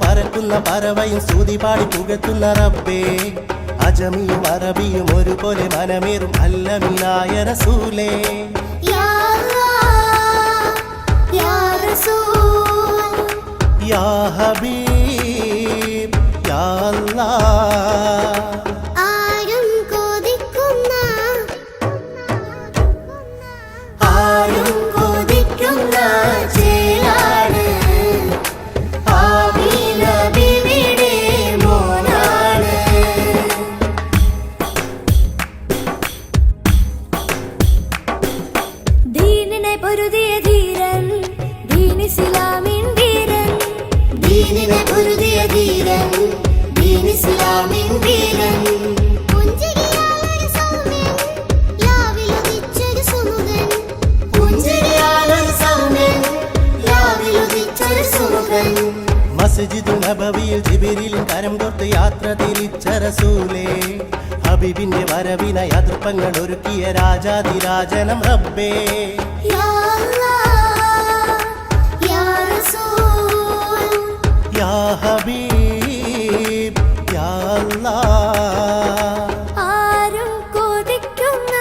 പറക്കുന്ന പറവയും സ്തുതി പാടി പുകത്തുന്ന റബ്ബേ. അജമിയും അറബിയും ഒരുപോലെ മനമേറും അല്ലമീനായ റസൂലേ. യാ അല്ലാഹ് യാ റസൂൽ യാ ഹബീബ് യാ അല്ലാഹ്. ആരും കൊതിക്കുന്ന ചേലാണ് ആമീന ബീവിയുടെ മോനാണ്. ദീനിനെ പൊരുതിയ ധീരൻ, ദീൻ ഇസ്ലാമിൻ വീരൻ. ദീനിനെ പൊരുതിയ ധീരൻ, ദീൻ ഇസ്ലാമിൻ വീരൻ. പുഞ്ചിരിയാലൊരു സൗമ്യൻ, ലാവിലുദിച്ചൊരു സുമുഖൻ. പുഞ്ചിരിയാലൊരു സൗമ്യൻ, ലാവിലുദിച്ചൊരു സുമുഖൻ. മസ്ജിദു നബവിയിൽ ജിബ്രീലിൻ കരം കോർത്ത് യാത്ര തിരിച്ച റസൂലേ. ഹബീബിന്റെ വരവിനായി അതിർപ്പങ്ങൾ ഒരുക്കിയ രാജാതിരാജനം റബ്ബേ. യാ അല്ലാഹ് യാ റസൂൽ യാ ഹബീബ് യാ അല്ലാഹ്. ആരും കൊതിക്കുന്ന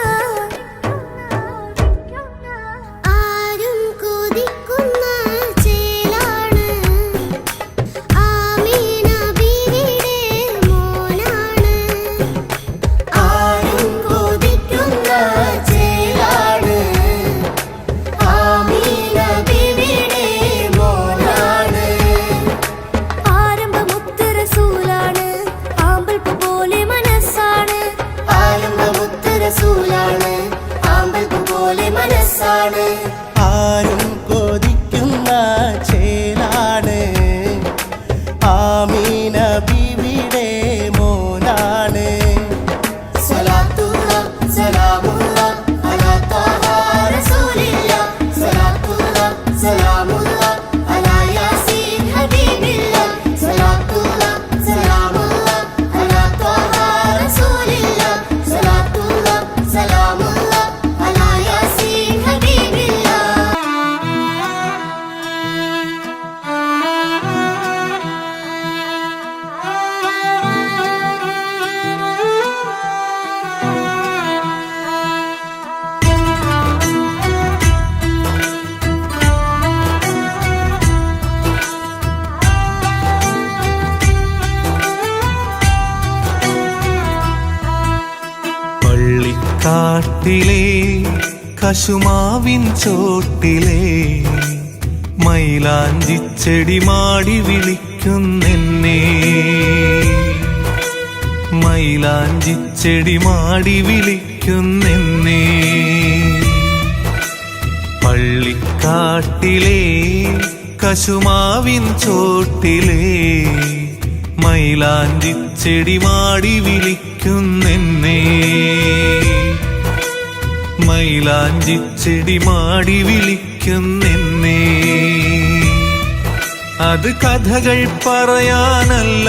ചേലാണ് ആമീന ബീവിയുടെ മോനാണ്. ആരും കൊതിക്കുന്ന ചേലാണ് ആമീന ബീവിയുടെ മോനാണ്. ആരംഭമുത്ത് റസൂലാണ്, ആമ്പൽപ്പ് പോലെ മനസ്സാണ്. ആരംഭമുത്ത് റസൂലാണ്, ആമ്പൽപ്പ് പോലെ മനസ്സാണ്. ആരും കൊതിക്കുന്ന ചേലാണ് ആമീന ബീവിയുടെ മോനാണ്. സ്വലാത്തുല്ലാഹ് സലാമുല്ലാഹ് അലാ ത്വാഹ റസൂലില്ലാഹ്. സ്വലാത്തുല്ലാഹ് സലാമുല്ലാഹ് അലാ യാസീൻ ഹബീബില്ലാഹ്. സ്വലാത്തുല്ലാഹ് സലാമുല്ലാഹ് അലാ ത്വാഹ റസൂലില്ലാഹ്. സ്വലാത്തുല്ലാഹ് സലാമുല്ലാഹ് അലാ യാസീൻ ഹബീബില്ലാഹ്. പള്ളിക്കാട്ടിലെ കശുമാവിൻ ചോട്ടിലെ മൈലാഞ്ചിച്ചെടി മാടി വിളിക്കുന്നെന്നെ. മൈലാഞ്ചിച്ചെടി മാടി വിളിക്കുന്നെന്നെ. പള്ളിക്കാട്ടിലെ കശുമാവിൻ ചോട്ടിലെ മൈലാഞ്ചിച്ചെടി മാടി വിളിക്കുന്നെന്നെ. മൈലാഞ്ചിച്ചെടി മാടി വിളിക്കുന്നെന്നെ. അത് കഥകൾ പറയാനല്ല,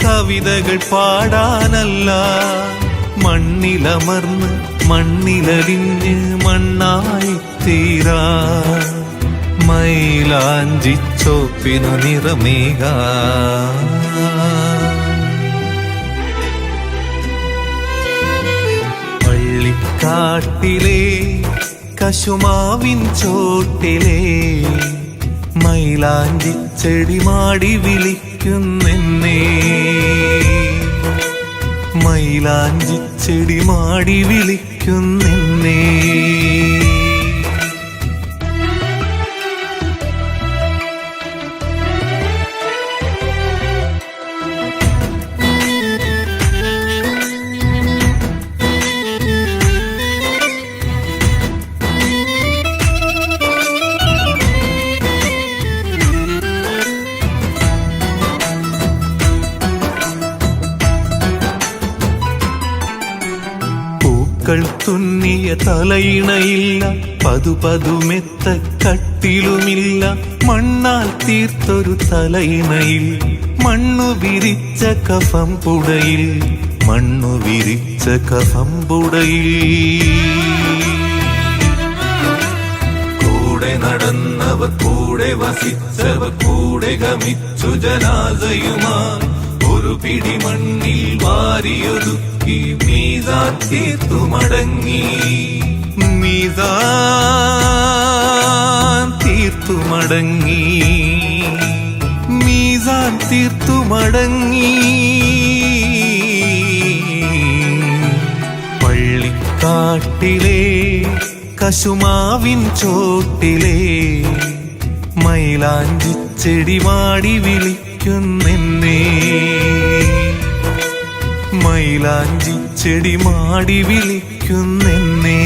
കവിതകൾ പാടാനല്ല, മണ്ണിലമർന്ന് മണ്ണിലടിഞ്ഞ് മണ്ണായി തീരാ മൈലാഞ്ചിച്ചോപ്പിനു നിറമേകാ. പള്ളിക്കാട്ടിലെ കശുമാവിൻ ചോട്ടിലെ മൈലാഞ്ചിച്ചെടി മാടി വിളിക്കുന്നെന്നെ. മൈലാഞ്ചിച്ചെടി മാടി വിളിക്കുന്നെന്നെ. പൂക്കൾ തുന്നിയ തലയിണയില്ല, പതുപതുമെത്ത കട്ടിലുമില്ല, മണ്ണാൽ തീർത്തൊരു തലയിണയിൽ മണ്ണു വിരിച്ച കഫം പുടയിൽ, മണ്ണു വിരിച്ച കഫം പുടയിൽ. കൂടെ നടന്ന വന്നവർ കൂടെ വസിച്ചവർ കൂടെ ഗമിച്ചു ജനാസയുമായി ഒരു പിടി മണ്ണിൽ വാരിയൊതുക്കി മീസാൻ തീർത്തു മടങ്ങി മീസാൻ തീർത്തു മടങ്ങി മീസാൻ തീർത്തു മടങ്ങി പള്ളിക്കാട്ടിലെ കശുമാവിൻ ചോട്ടിലെ മൈലാഞ്ചി ചെടി മാടി വിളിക്കുന്നെന്നെ മൈലാഞ്ചി ചെടി മാടി വിളിക്കുന്നെന്നെ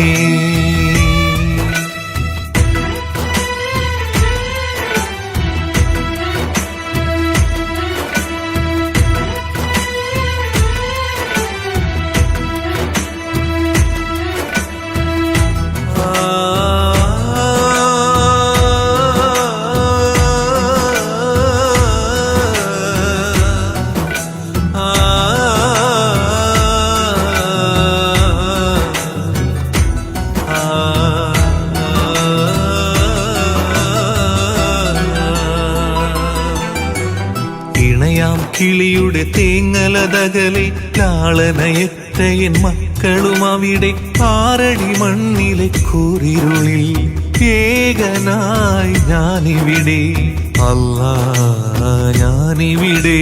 ഇണയാം കിളിയുടെ തേങ്ങലതകലെ ലാളനയറ്റയൻ മക്കളും അവിടെ ആറടി മണ്ണിലെ കൂരിരുളിൽ ഏകനായി ഞാനിവിടെ അല്ലാ ഞാനിവിടെ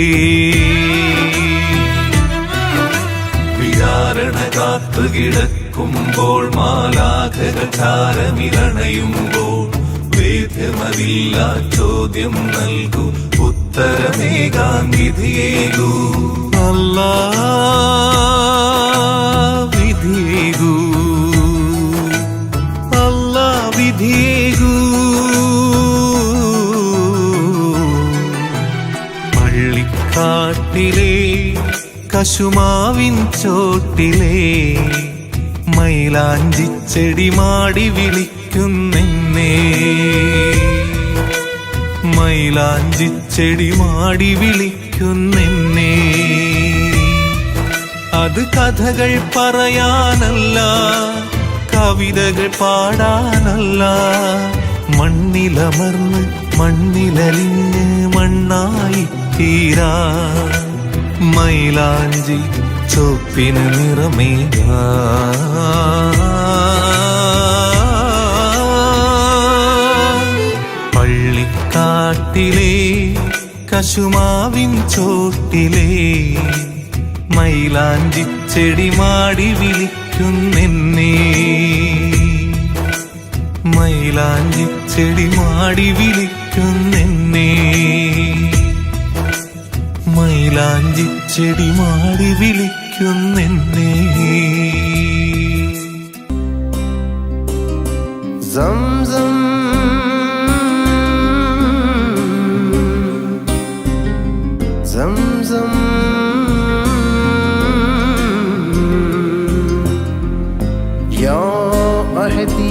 വിചാരണ കാത്തു കിടക്കുമ്പോൾ മാലാഖകൾ ചാരമിരണയുമ്പോൾ വേദ്യമതില്ല ചോദ്യം നൽകൂ ഉത്തരമേകാൻ വിധിയേകൂ അല്ലാ വിധിയേകൂ അല്ലാ വിധിയേകൂ പള്ളിക്കാട്ടിലെ കശുമാവിൻ ചോട്ടിലെ മൈലാഞ്ചി ചെടി മാടി വിളിക്കുന്നെന്നെ മൈലാഞ്ചി ചെടി മാടി വിളിക്കുന്നെന്നെ അത് കഥകൾ പറയാനല്ല കവിതകൾ പാടാനല്ല മണ്ണിലമർന്ന് മണ്ണിലലിഞ്ഞ് മണ്ണായി തീരാ മൈലാഞ്ചി ചുവപ്പിന് നിറമേകാ പള്ളിക്കാട്ടിലെ കശുമാവിൻ ചോട്ടിലെ മൈലാഞ്ചി ചെടി മാടി വിളിക്കുന്നെന്നെ മൈലാഞ്ചി ചെടി മാടി വിളിക്കുന്നെന്നെ മൈലാഞ്ചി ചെടി മാടി വിളിക്കുന്നെന്നെ സംസം സംസം യാ അഹദി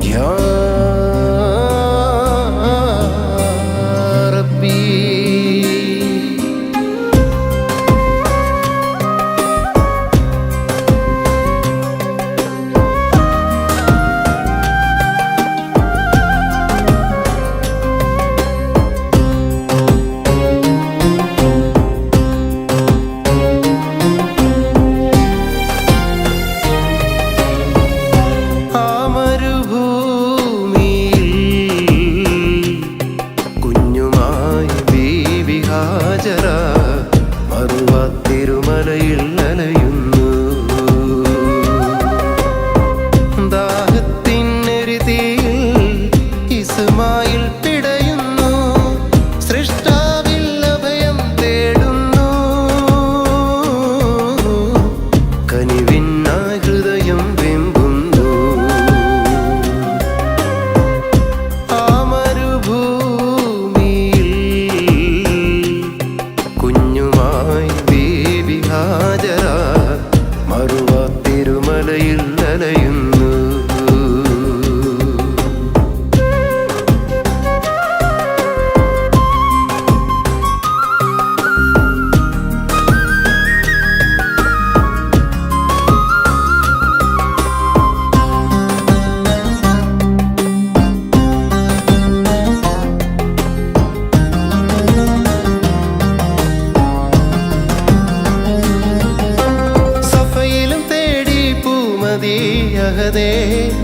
യാ റബ്ബി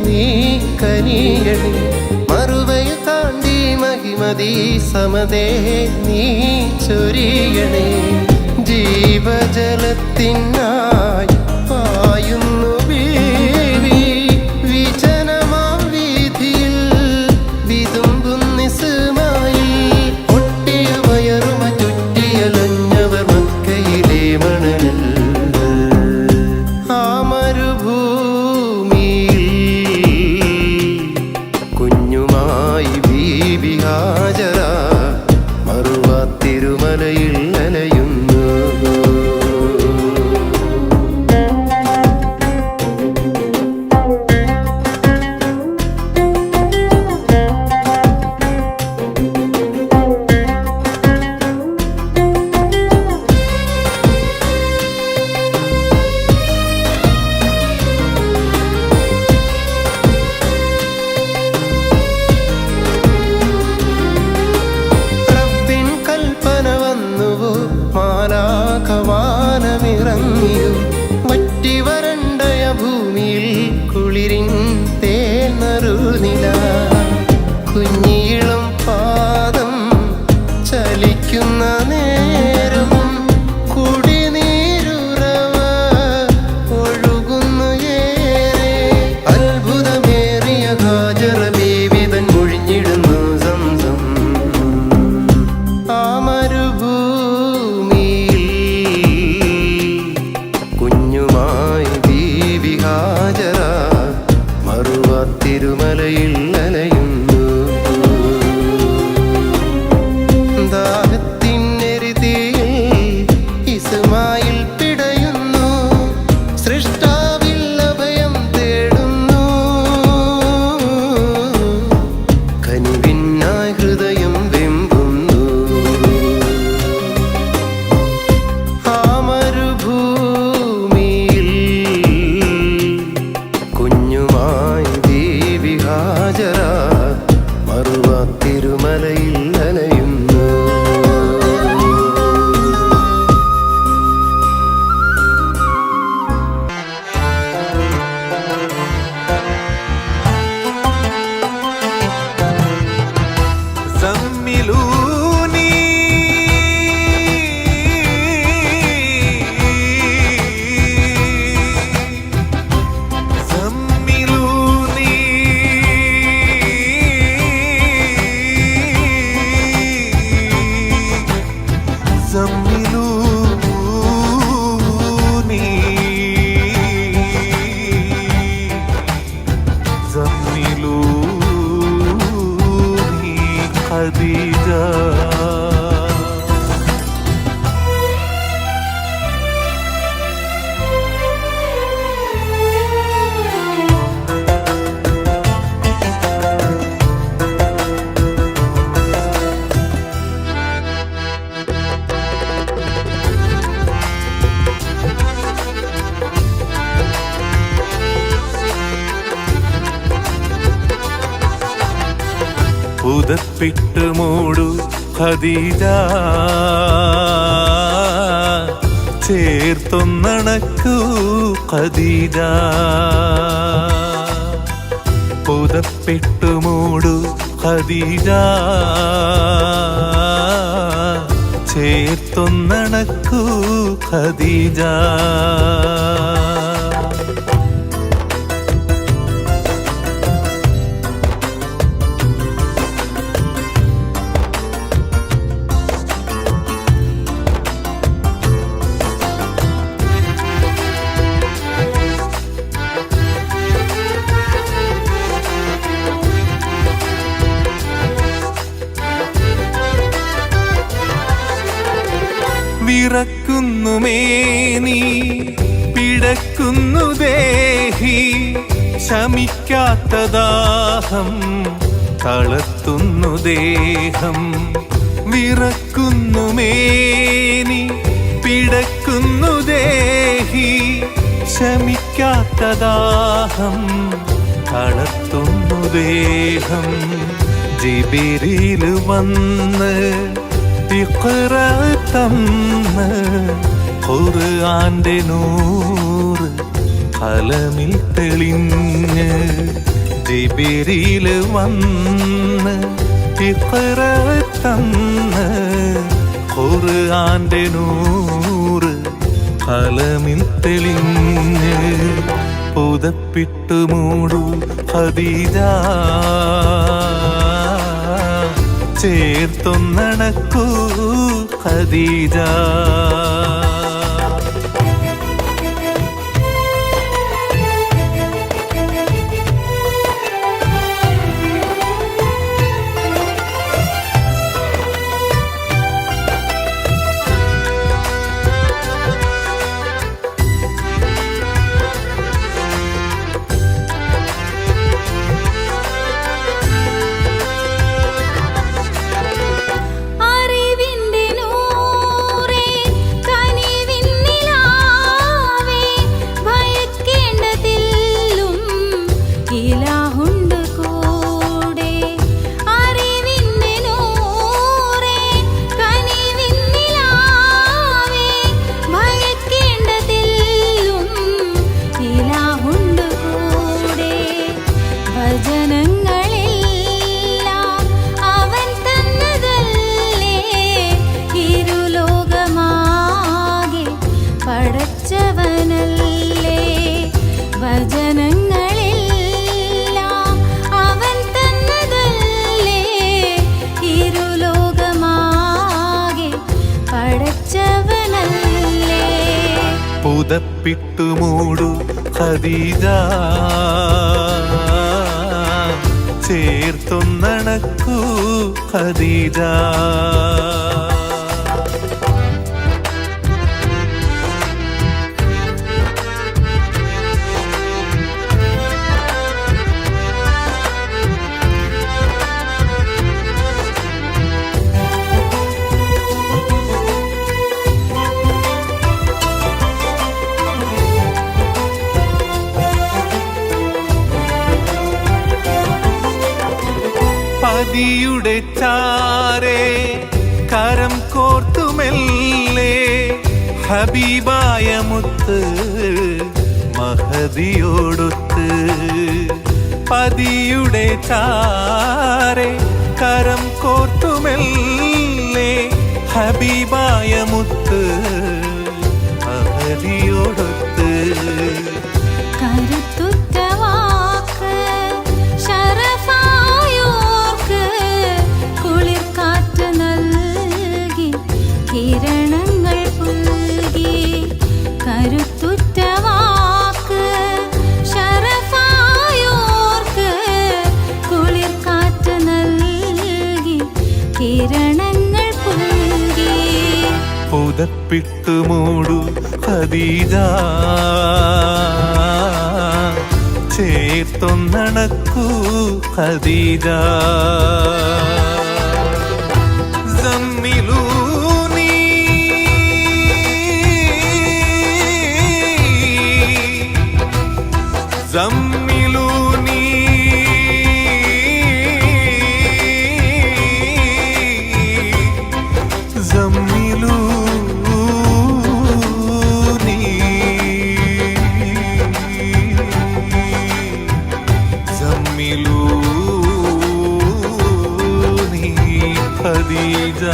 നീ കനിയണേ. മറുവയിൽ താണ്ടി മഹിമതി സമതേ നീ ചൊരിയണേ. ജീവജലത്തിനായി പായുന്നു ബീവി, വിജനമാം വീഥിയിൽ വിതുമ്പും നിസ്മായി. ഒട്ടിയ വയറുമ ചുറ്റിയലഞ്ഞവർ മക്കയിലെ മണലിൽ. ആ മരുഭൂമിയിൽ കുഞ്ഞുമായി ബീബി ഹാജറ മറുവാ തിരുമലയിൽ അലയുന്നു. മാലാഖവാനമിറങ്ങിയോ വറ്റി വരണ്ടയ ഭൂമിയിൽ കുളിരിൻ തേനറുനില. കുഞ്ഞിയിളം പാദം ചലിക്കുന്ന നേരം കുടിനീരുറവ ഒഴുകുന്നു ഏറെ. അത്ഭുതമേറിയ ഹാജറ ബീവി തൻ ഒഴിഞ്ഞിടുന്നു സംസം. ആ മരുഭൂമിയിൽ കുഞ്ഞുമായി ബീവി ഹാജറ മറുവാ തിരുമലയിൽ അലയുന്നു. ദാഹത്തിനെരുതിയിൽ ഇസ്മായിൽ പിടയുന്നു. സൃഷ്ടാവിൽ അഭയം തേടുന്നു. കനിവിനായി ഹൃദയം വെമ്പുന്നു. ആ മരുഭൂമിയിൽ കുഞ്ഞുമായി ബീവി ഹാജറ മറുവാ തിരുമലയിൽ അലയുന്നു. زملوني زملوني زملوني زملوني خديجة. പുതപ്പിട്ട് മൂടു ഖദീജ, ചേർത്തൊന്നണക്കൂ ഖദീജ. പുതപ്പിട്ട് മൂടു ഖദീജ, ചേർത്തൊന്നണക്കൂ ഖദീജ. വിറക്കുന്നു മേനി പിടക്കുന്നു ദേഹി, ശമിക്കാത്ത ദാഹം തളർത്തുന്നു ദേഹം. വിറക്കുന്നു മേനി പിടക്കുന്നു ദേഹി, ശമിക്കാത്ത ദാഹം തളർത്തുന്നു ദേഹം. ജിബിരിൽ വന്ന് ഇഖ്റ തന്ന് ഖുർആന്റെ നൂറ് കലമിൽ തെളിഞ്ഞ് ജിബിരിയിൽ വന്ന് ഇഖ്റ തന്ന് ഖുർആന്റെ നൂറ് ഖലമിൽ തെളിഞ്ഞ് പുതപ്പിട്ട് മൂടൂ ഖദീജ ചേർത്തൊന്നണക്കൂ ഖദീജ പുതപ്പിട്ടു മൂടു ഖദീജ ചേർത്തൊന്നണക്കൂ ഖദീജ പതിയുടെ ചാരേ കരം കോർത്തുമെല്ലേ ഹബീബായ മുത്ത് മഹദിയോടൊത്ത് പതിയുടെ ചാരേ കരം കോർത്തുമെല്ലേ ഹബീബായ മുത്ത് മഹദിയോടൊത്ത് കിരണങ്ങൾ പുൽകി കരുത്തുറ്റ വാക്ക് ശരഫായോർക്ക് കുളിർ കാറ്റ് നൽകി കിരണങ്ങൾ പുൽകി പുതപ്പിട്ടു മൂടു ഖദീജ ചേർത്തൊന്നണക്കൂ ഖദീജ زملوني زملوني زملوني خديجة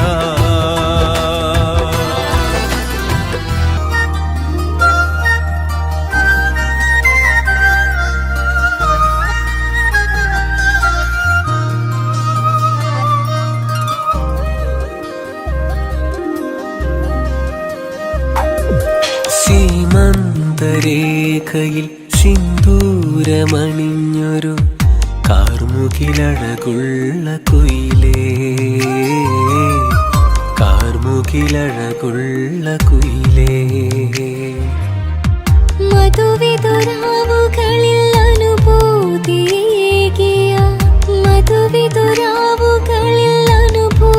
സീമന്തരേഖയിൽ സിന്ദൂരമണിഞ്ഞൊരു കാർമുകിലഴകുള്ള കുയിലേ കാർമുകിലഴകുള്ള കുയിലേ മധുവിതുരാവുകളിൽ അനുഭൂതിയേകിയ മധുവിതുരാവുകളിൽ അനുഭൂതിയേകിയ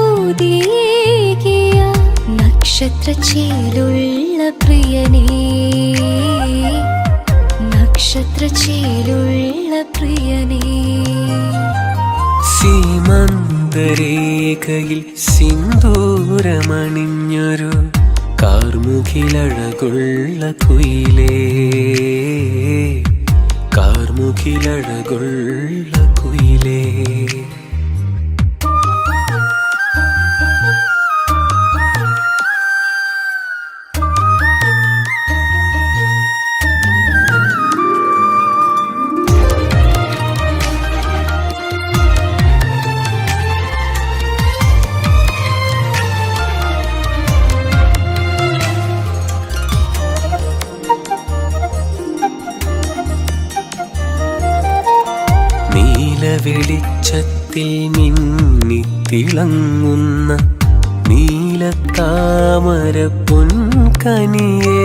നക്ഷത്രച്ചേലുള്ള പ്രിയനേ നക്ഷത്രച്ചേലുള്ള പ്രിയനേ സീമന്തരേഖയിൽ സിന്ദൂരമണിഞ്ഞൊരു കാർമുകിലഴകുള്ള കുയിലേ കാർമുകിലഴകുള്ള കാർമുകിലഴകുള്ള കുയിലേ. വെളിച്ചത്തിൽ മിന്നിത്തിളങ്ങുന്ന നീലത്താമര പൊൻകനിയേ.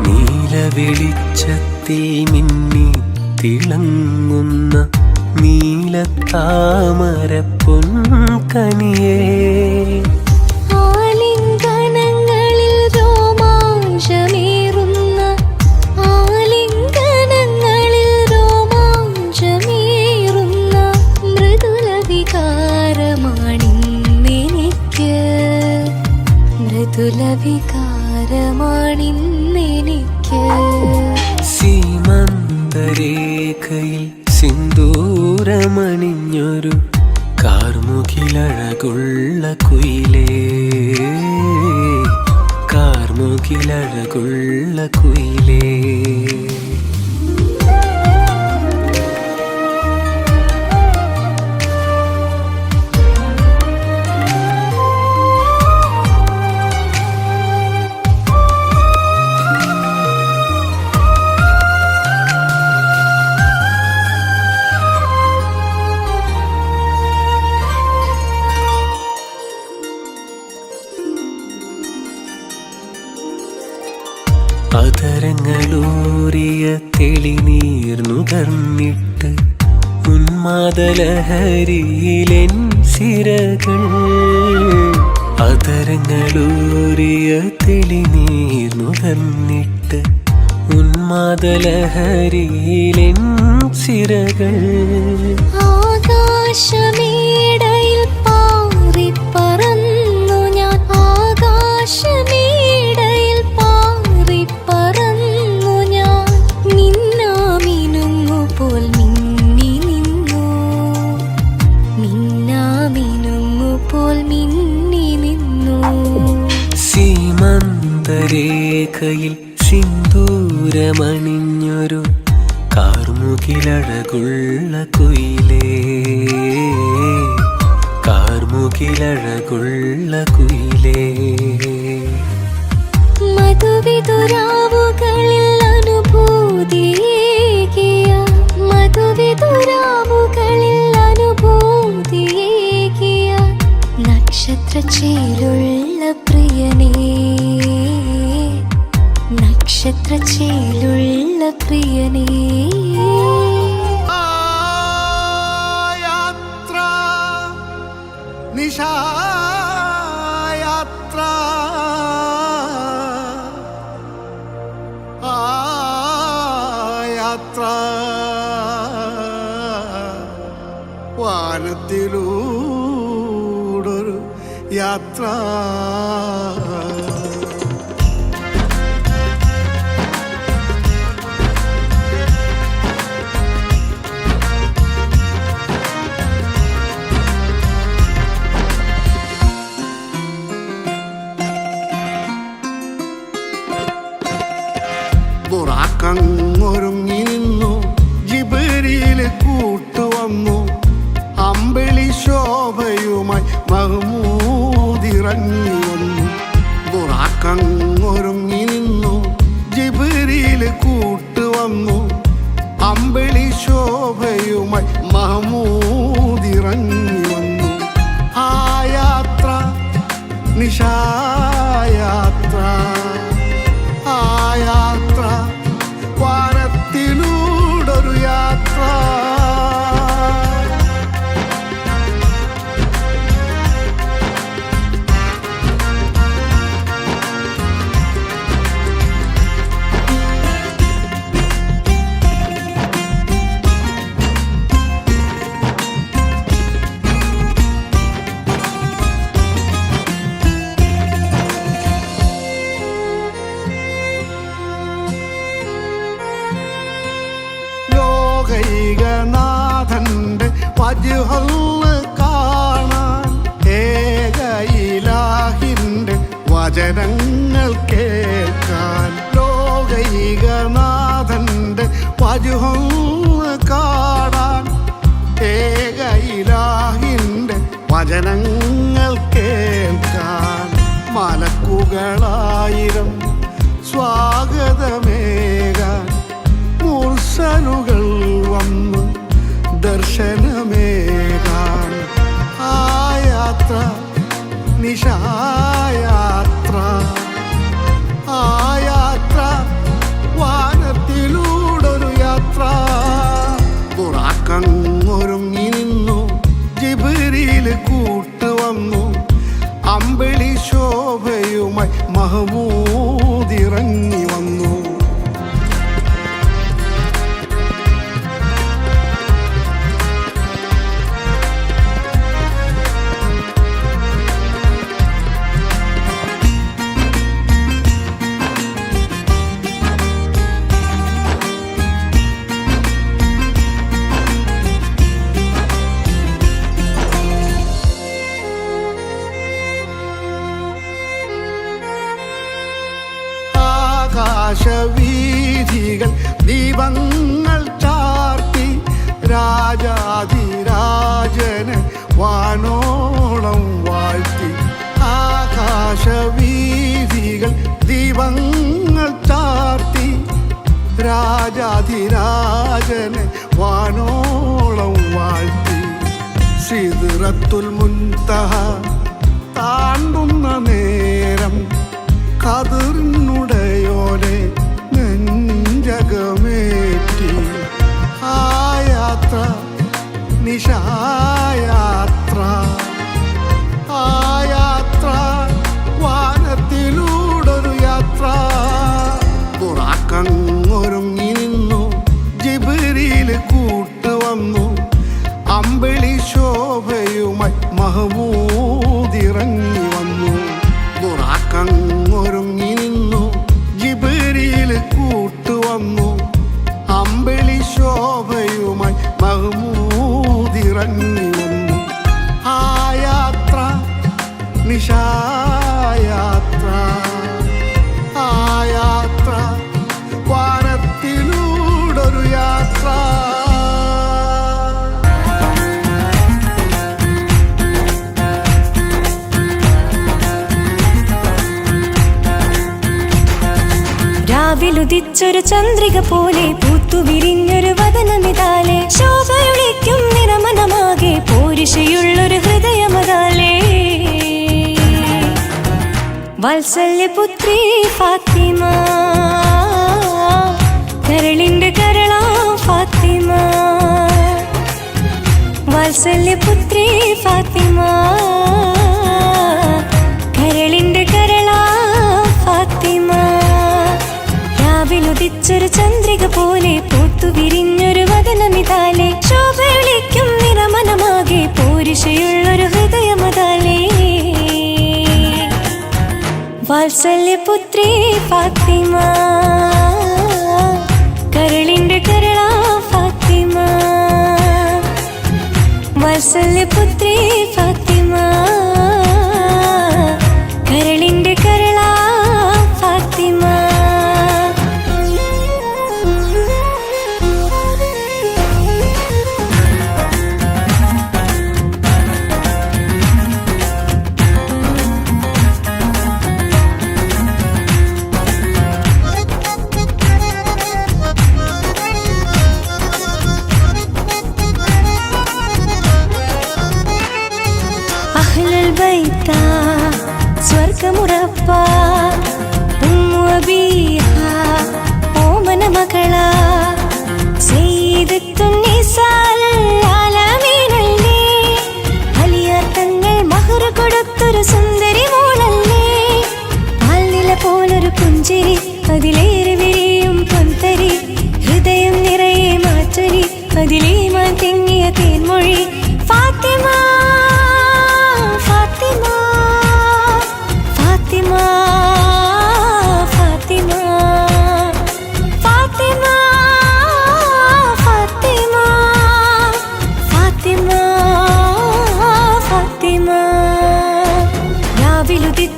നീല വെളിച്ചത്തിൽ മിന്നിത്തിളങ്ങുന്ന നീലത്താമര പൊൻകനിയേ. വികാരമാണിന്നെനിക്ക്. സീമന്തരേഖയിൽ സിന്ദൂരമണിഞ്ഞൊരു കാർമുകിലഴകുള്ള കുയിലേ. കാർമുകിലഴകുള്ള കുയിലേ. അതരങ്ങളൂറിയ തെളിനീർ നുകർന്നിട്ട് ഉന്മാദലഹരിയിലെൻ സിരകൾ. അതരങ്ങളൂറിയ തെളിനീർ നുകർന്നിട്ട് ഉന്മാദലഹരിയിലെൻ സിരകൾ. ആകാശമേടയിൽ പാറിപ്പറന്നു ഞാൻ. ആകാശമേടയിൽ പാറിപ്പറന്നു ഞാൻ. മിന്നാമിനുങ്ങുപോൽ മിന്നി നിന്നു. മിന്നാമിനുങ്ങുപോൽ മിന്നി നിന്നു. സീമന്തരേഖയിൽ സിന്ദൂരമണിഞ്ഞൊരു കാർമുകിലഴകുള്ള കുയിലേ. കാർമുകിലഴകുള്ള കുയിലേ. മധുവിതുരാവുകളിൽ അനുഭൂതിയേകിയ. മധുവിതുരാവുകളിൽ അനുഭൂതിയേകിയ നക്ഷത്രച്ചേലുള്ള പ്രിയനേ. നക്ഷത്രച്ചേലുള്ള പ്രിയനേ. യാത്ര നിശായാത്ര യാത്ര വാനത്തിലൂടൊരു യാത്ര. ബുറാക്കങ്ങൊരുങ്ങി നിന്നു. ജിബ്രീൽ കൂട്ടുവന്നു. അമ്പിളി ശോഭയുമായി മഹ്മൂദിറങ്ങി വന്നു. ബുറാക്കങ്ങൊരുങ്ങി നിന്നു. ജിബ്രീൽ കൂട്ടുവന്നു. അമ്പിളി ശോഭയുമായി മഹ്മൂദിറങ്ങി വന്നു. ആ യാത്ര നിശായാത്ര. ആ യാത്ര വാനത്തിലൂടൊരു യാത്ര. വജ്ഹ് കാണാൻ ഏക ഇലാഹിന്റെ വചനങ്ങൾ കേൾക്കാൻ ലോകൈകനാഥന്റെ വജ്ഹ് കാണാൻ ഏക ഇലാഹിന്റെ വചനങ്ങൾ കേൾക്കാൻ മലക്കുകളായിരം സ്വാഗതമേകാൻ മുർസലുകൾ വന്നു ദർശനമേകാൻ ആ യാത്ര നിശായാത്ര ആ യാത്ര വാനത്തിലൂടൊരു യാത്ര ബുറാക്കങ്ങൊരുങ്ങി നിന്നു ജിബ്രീൽ കൂട്ടുവന്നു അമ്പിളി ശോഭയുമായി മഹ്മൂദിറങ്ങി വന്നു ആകാശവീഥികൾ ദീപങ്ങൾ ചാർത്തി രാജാധിരാജന് വാനോളം വാഴ്ത്തി ആകാശവീഥികൾ ദീപങ്ങൾ ചാർത്തി രാജാധിരാജന് വാനോളം വാഴ്ത്തി സിദ്റത്തുൽ മുൻതഹ താണ്ടുന്ന നേരം ഖദറിനുടയോനെ നെഞ്ചകമേറ്റി ആ യാത്ര നിശായാത്ര ആ യാത്ര വാനത്തിലൂടൊരു യാത്ര ബുറാക്കങ്ങൊരുങ്ങി നിന്നു ജിബ്രീൽ കൂട്ടുവന്നു അമ്പിളി ശോഭയുമായി മഹ്മൂദിറങ്ങി വന്നു ബുറാക്കങ്ങൊരുങ്ങി നിന്നു ജിബ്രീൽ കൂട്ടുവന്നു അമ്പിളി ശോഭയുമായി മഹ്മൂദിറങ്ങി വന്നു ആ യാത്ര നിശായാത്ര ആ യാത്ര വാനത്തിലൂടൊരു യാത്ര രാവിലുദിച്ചൊരു ചന്ദ്രിക പോലെ പൂത്തുവിരിഞ്ഞൊരു വദനമിതാലെ ശോഭയൊളിക്കും നിറമനമാകെ പോരിശയുള്ളൊരു ഹൃദയമതാലേ വാത്സല്യപുത്രി ഫാത്തിമ കരളിന്റെ കരളാ ഫാത്തിമ വാത്സല്യപുത്രി ഫാത്തിമ കരളിന്റെ കരളാ ഫാത്തിമ രാവിലുദിച്ചൊരു ചന്ദ്രിക പോലെ പൂത്തുവിരിഞ്ഞൊരു വദനമിതാലെ ശോഭയൊളിക്കും നിറമനമാകെ പോരിശയുള്ളൊരു ഹൃദയമതാലേ വാത്സല്യപുത്രി ഫാത്തിമ കരളിന്റെ കരളാ ഫാത്തിമ വാത്സല്യപുത്രി ഫാത്തിമ കരളിന്റെ കരളാ ഫാത്തിമ സ്വർഗമുറപ്പ ഓമന മകള തങ്ങൾ മഹർ കൊടുത്തൊരു സുന്ദരി മോളല്ലേ പാൽനില പോലൊരു പുഞ്ചിരി അതിലേറെ വിരിയും പൊന്തരി ഹൃദയം നിറയെ മാറ്റൊരി അതിലേ മാൻ തെങ്ങിയ തേൻമൊഴി ഫാത്തിമ ഫാത്തിമ ഫാത്തിമ ഫാത്തിമ ഫാത്തിമ ഫാത്തിമ ഫാത്തിമ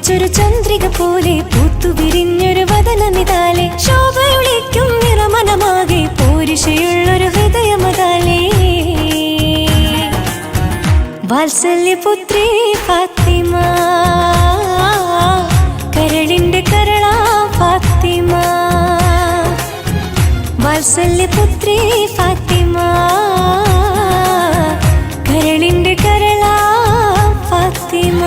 ഉദിച്ചൊരു ചന്ദ്രിക പോലെ പൂത്തുവിരിഞ്ഞൊരു വദനമിതാലെ ശോഭയൊളിക്കും നിറമനമാകെ പോരിശയുള്ളൊരു ഹൃദയമതാലേ വാത്സല്യപുത്രി ഫാത്തിമ കരളിന്റെ കരളാ ഫാത്തിമ വാത്സല്യപുത്രി ഫാത്തിമ കരളിന്റെ കരളാ ഫാത്തിമ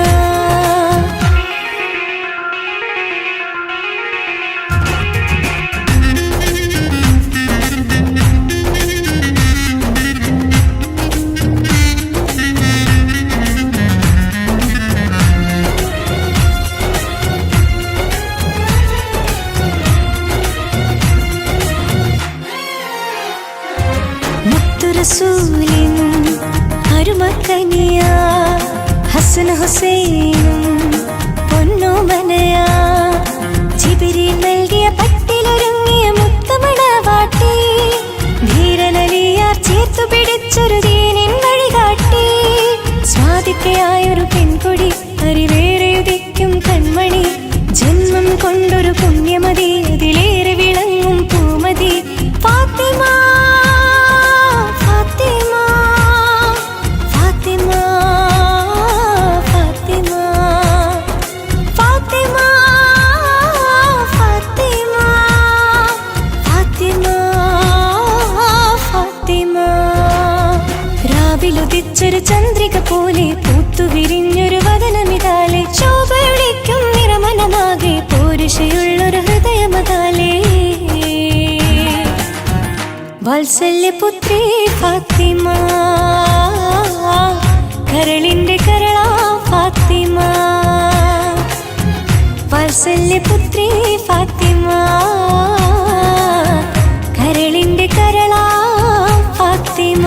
റസൂലിനും അരുമക്കനിയ ഹസൻ ഹുസൈനും പൊന്നോമനയ ജിബ്രീൽ നൽകിയ പട്ടിലൊരുങ്ങിയ മുത്തമണവാട്ടി ധീരനലിയാർ ചേർത്തു പിടിച്ചൊരു ദീനിൻ വഴികാട്ടി സ്വാതിക്കയായൊരു പെൺകൊടി അറിവേറെയുദിക്കും കൺമണി ജന്മം കൊണ്ടൊരു പുണ്യമതി അതിലേറെ വിളങ്ങും പൂമതി ഫാത്തിമ ഉദിച്ചൊരു ചന്ദ്രിക പോലെ പൂത്തുവിരിഞ്ഞൊരു വദനമിതാലെ ശോഭയൊളിക്കും നിറമനമാകെ പോരിശയുള്ളൊരു ഹൃദയമതാലേ വാത്സല്യപുത്രി ഫാത്തിമ കരളിന്റെ കരളാ ഫാത്തിമ വാത്സല്യപുത്രി ഫാത്തിമ കരളിന്റെ കരളാ ഫാത്തിമ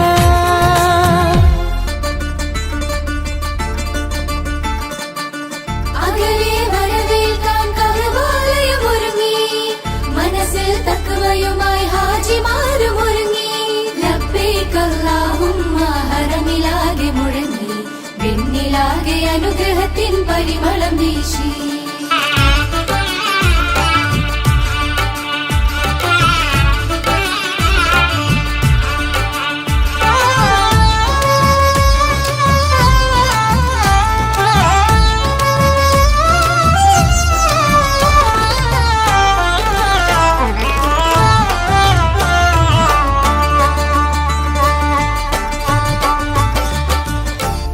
അനുഗ്രഹത്തിൻ പരിമളം വീശി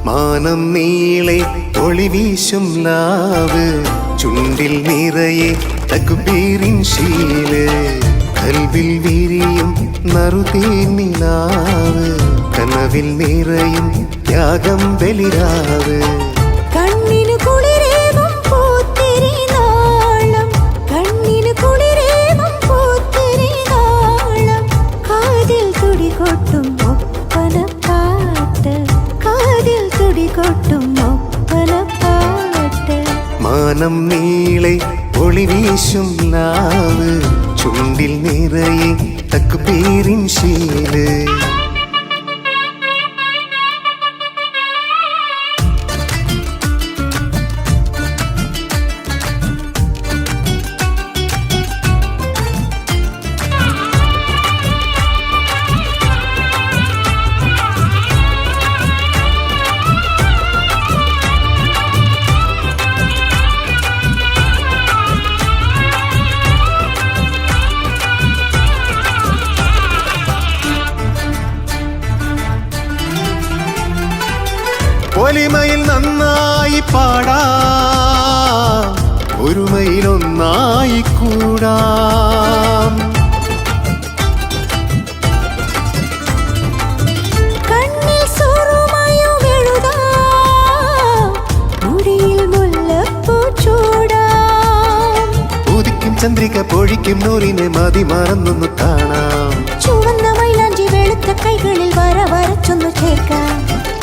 മാനം നീളെ ഒളിവീശും ലാവ് ചുണ്ടിൽ നിറയെ തക്ബീറിൻ ശീല് കൽവിൽ വിരിയും നറുതേനിലാവ് കനവിൽ നിറയും ത്യാഗം ബലിരാവ് കണ്ണിനു കുളിരേകും പൂത്തിരി നാളം കണ്ണിനു കുളിരേകും പൂത്തിരി നാളം കാതിൽ തുടികൊട്ടും ഒപ്പനപ്പാട്ട് കാതിൽ തുടികൊട്ടും ഒപ്പനപ്പാട്ട് മാനം നീളെ ഒളിവീശും ലാവ് ചുണ്ടിൽ നിറയെ തക്ബീറിൻ ശീല് ഒലിമയിൽ നന്നായി പാടാം ഒരുമയിലൊന്നായി കൂടാം കണ്ണിൽ സുറുമയും എഴുതാം മുടിയിൽ മുല്ലപ്പൂ ചൂടാം ഉദിക്കും ചന്ദ്രിക പൊഴിക്കും നൂറിനെ മതി മറന്നൊന്നു കാണാം ചുവന്ന മൈലാഞ്ചി വെളുത്ത കൈകളിൽ വര വരച്ചൊന്നു ചേർക്കാം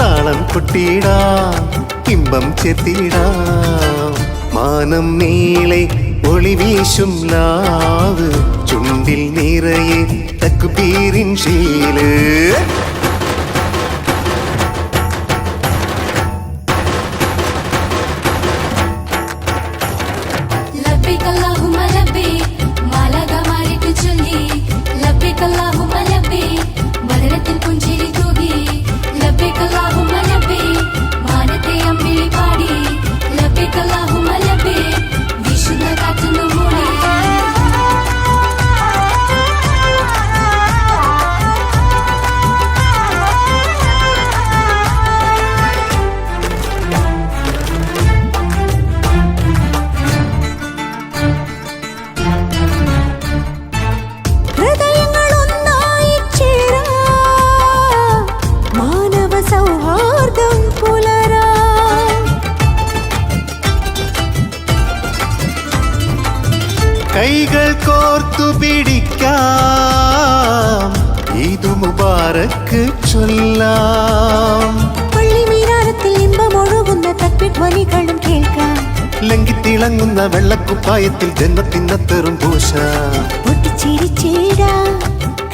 താളം കൊട്ടിയിടാം ഇമ്പം ചെത്തിയിടാം മാനം നീളെ ഒളിവീശും ലാവ് ചുണ്ടിൽ നിറയെ തക്ബീറിൻ ശീല് കൈകൾ കോർത്തു പിടിക്കാം, ഈദ് മുബാറക്ക് ചൊല്ലാം. പള്ളിമീനാരത്തിൽ ഇമ്പമൊഴുകുന്ന തക്ബീർ ധ്വനികളും കേൾക്കാം. ലങ്കിത്തിളങ്ങുന്ന വെള്ളക്കുപ്പായത്തിൽ ജന്നത്തിനത്തറും പൂശ. പൊട്ടിച്ചിരിച്ചിടാം,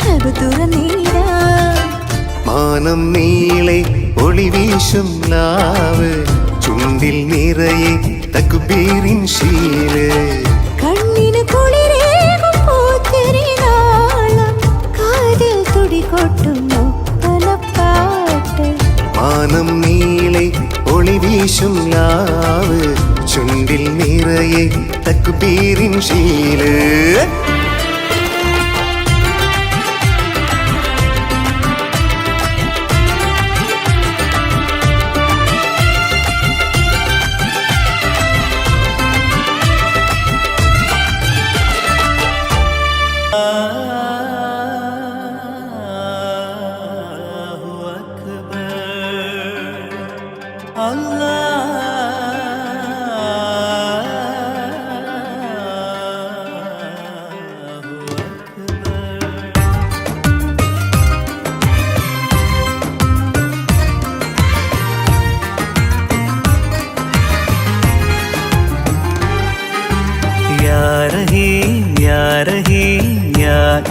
കൽബ് തുറന്നിടാം. മാനം നീളെ ഒളി വീശും ലാവ്, ചുണ്ടിൽ നിറയെ തക്ബീറിൻ ശീല്. കണ്ണിന് കുളിരേകും പൂത്തിരിനാളം, കാതിൽ തുടികൊട്ടുന്നു പലപ്പാട്ട്. മാനം നീളെ ഒളി വീശും ലാവ്, ചുണ്ടിൽ നിറയെ തക്ബീറിൻ ശീല്.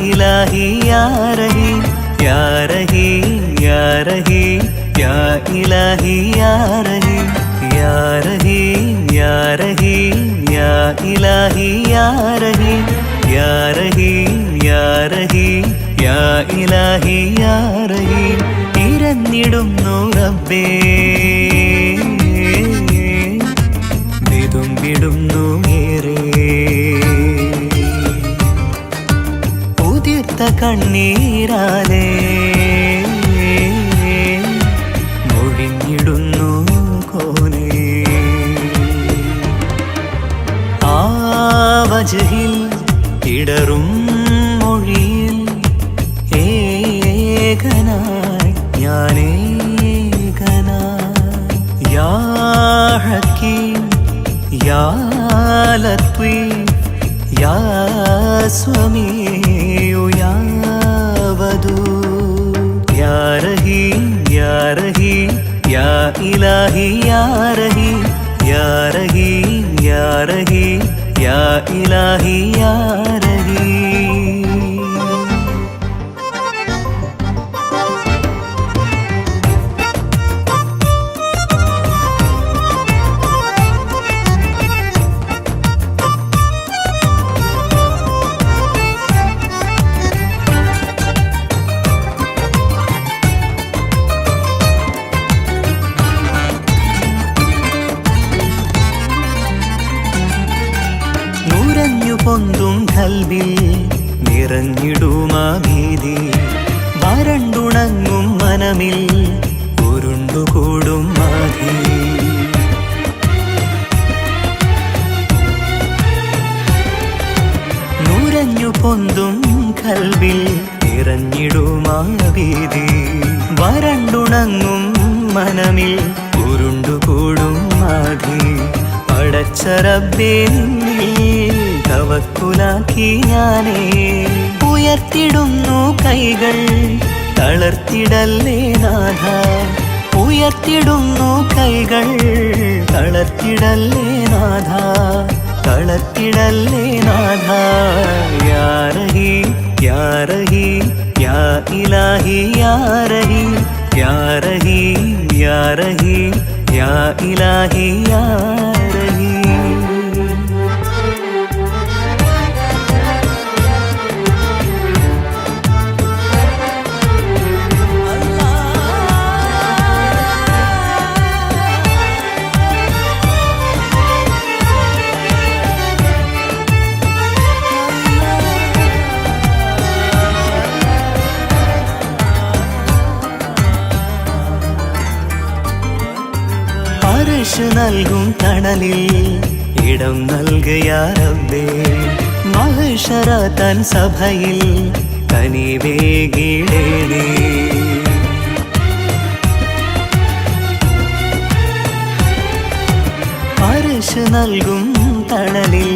इलाही या रहीम या रहीम या रहीम या इलाही या रहीम या रहीम या रहीम या इलाही या रहीम या रहीम या रहीम या इलाही या रहीम ഇരന്നിടുന്നു റബ്ബേ വിടുന്നു ഏറെ കണ്ണീരാലേ മൊഴിഞ്ഞിടുന്നു കോനേ ആ വജഹിൽ ഇടറും മൊഴിയിൽ ഏകനായി ഞാനേകനായി യാ ഹക്കീം യാ ലത്വീഫ് യാ സമീഉ യാ വദൂദ് യാ റഹീം യാ റഹീം യാ ഇലാഹി യാ റഹീം യാ റഹീം യാ റഹീം യാ ഇലാഹി യാ റഹീം. പൊന്തും കൽബിൽ നിറഞ്ഞിടുമാ ഭീതി വരണ്ടുണങ്ങും മനമിൽ ഉരുണ്ടുകൂടും മാധി നുരഞ്ഞു പൊന്തും കൽബിൽ നിറഞ്ഞിടുമാ ഭീതി വരണ്ടുണങ്ങും മനമിൽ ഉരുണ്ടുകൂടും മാധി പടച്ച റബ്ബേ തവക്കുലാക്കി ഞാനേ ഉയർത്തിടുന്നു കൈകൾ തളർത്തിടല്ലേ നാഥ ഉയർത്തിടുന്നു കൈകൾ തളർത്തിടല്ലേ നാഥ തളർത്തിടല്ലേ നാഥ യാ റഹീം യാ റഹീം യാ ഇലാഹി യാ റഹീം യാ റഹീം യാ റഹീം യാ ഇലാഹി യാ റഹീം. നൽകും തണലിൽ ഇടം നൽകയാ റബ്ബേ മഹ്ശറ തൻ സഭയിൽ കനിവേകിടേണേ അർശ് നൽകും തണലിൽ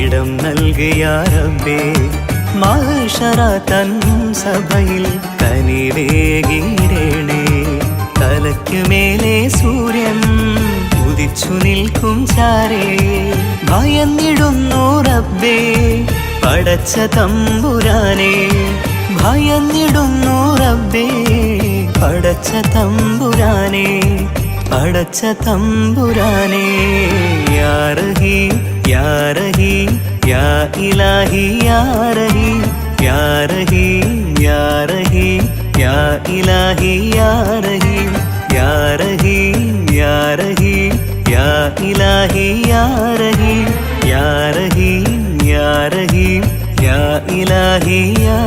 ഇടം ഇടം നൽകിയ റബ്ബേ മഹ്ശറ തൻ സഭയിൽ കനിവേകിടേണേ തലയ്ക്കുമേലെ സൂര്യൻ ഉദിച്ചു നിൽക്കും ചാരേ ഭയന്നിടുന്നു റബ്ബേ പടച്ച തമ്പുരാനെ ഭയന്നിടുന്നു റബ്ബേ പടച്ച തമ്പുരാനെ പടച്ച തമ്പുരാനെ യാ റഹീം യാ റഹീം യാ ഇലാഹി യാ റഹീം യാ റഹീം യാ റഹീം യാ ഇലാഹി യാ റഹീം യാ റഹീം യാ റഹീം യാ ഇലാഹി യാ റഹീം യാ റഹീം യാ റഹീം യാ ഇലാഹി യാ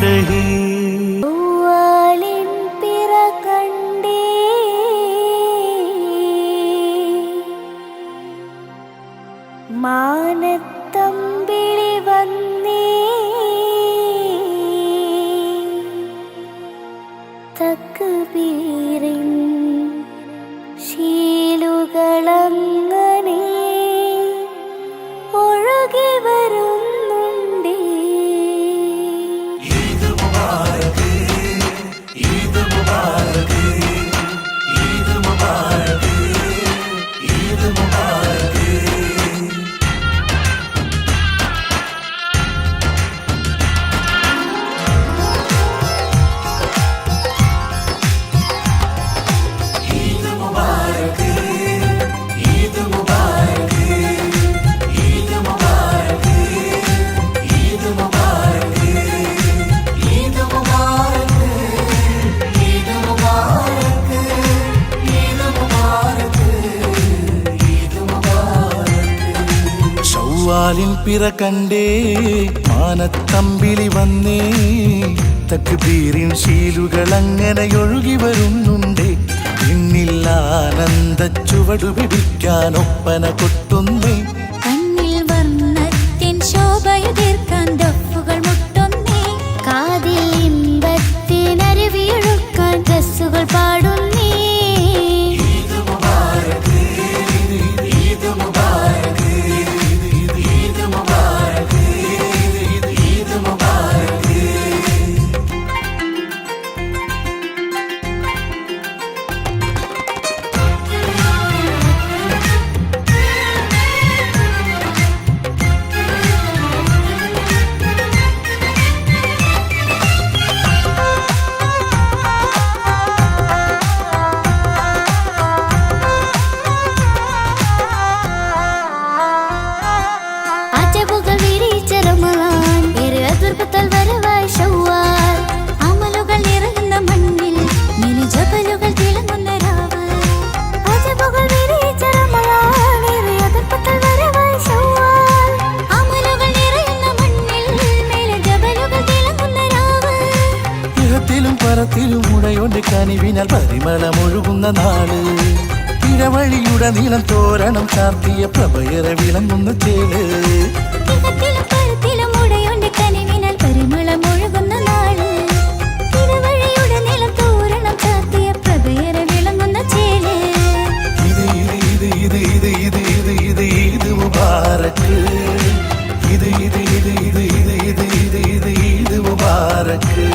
റഹീം പൂവാലിൻ പിറ കണ്ടേ മാനത്തമ്പിളി വന്നേ തക്ബീറിൻ ശീലുകളങ്ങനെ ഒഴുകി വരുന്നുണ്ടേ ിൻ പിറ കണ്ടേ മാനത്തമ്പിളി വന്നേ തക്ബീറിൻ ശീലുകൾ അങ്ങനെ ഒഴുകി വരുന്നുണ്ടേ പിന്നിൽ ആനന്ദ ചുവടു പിടിക്കാൻ ഒപ്പന കൊട്ടുന്നേ കണ്ണിൽ വർണ്ണത്തിൻ ശോഭയുതിർക്കാൻ ദഫുകൾ മുട്ടുന്നേ കാതിൽ ഇമ്പത്തിനരുവിയൊഴുക്കാൻ ഡ്രസ്സുകൾ പാടുന്നേ ഉടയോന്റെ കനിവിനാൽ പരിമളമൊഴുകുന്ന നാള് ഇടവഴിയുടെ നീളം തോരണം ചാർത്തിയ പ്രഭയറെ വിളങ്ങുന്ന ചേല് ഇത് മുബാരക്ക് ഇത് മുബാരക്ക്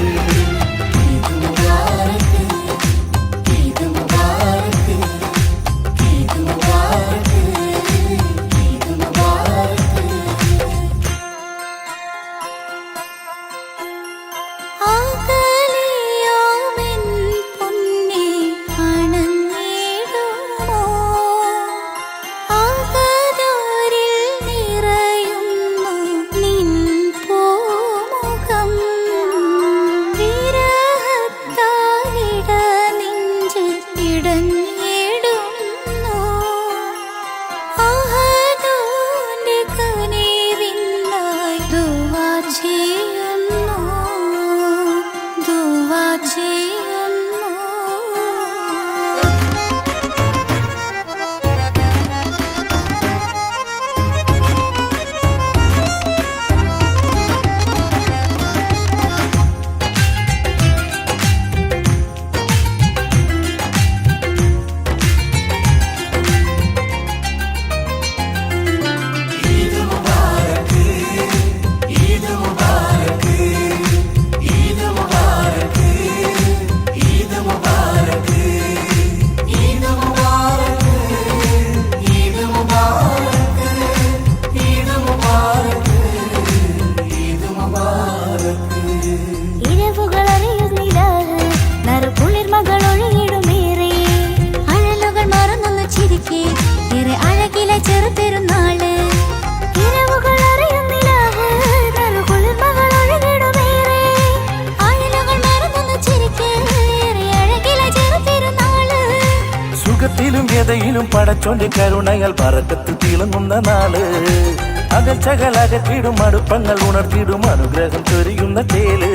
ഏറെ അഴകിലെ ചെറുപെരുന്നാള് ഇരവുകൾ അറിയും നിലാവ് നറുകുളിർമകൾ ഒഴുകിടുമേറെ ആയലകൾ മറന്നൊന്ന് ചിരിക്കേ ഏറെ അഴകിലെ ചെറുപെരുന്നാള് സുഖത്തിലും വ്യതയിലും പടച്ചോന്റെ കരുണകൾ പറക്കത്ത് തിളങ്ങുന്ന നാള് അകച്ചകൾ അകറ്റിടും അടുപ്പങ്ങൾ ഉണർത്തിടും അനുഗ്രഹം ചൊരിയുന്ന തേല്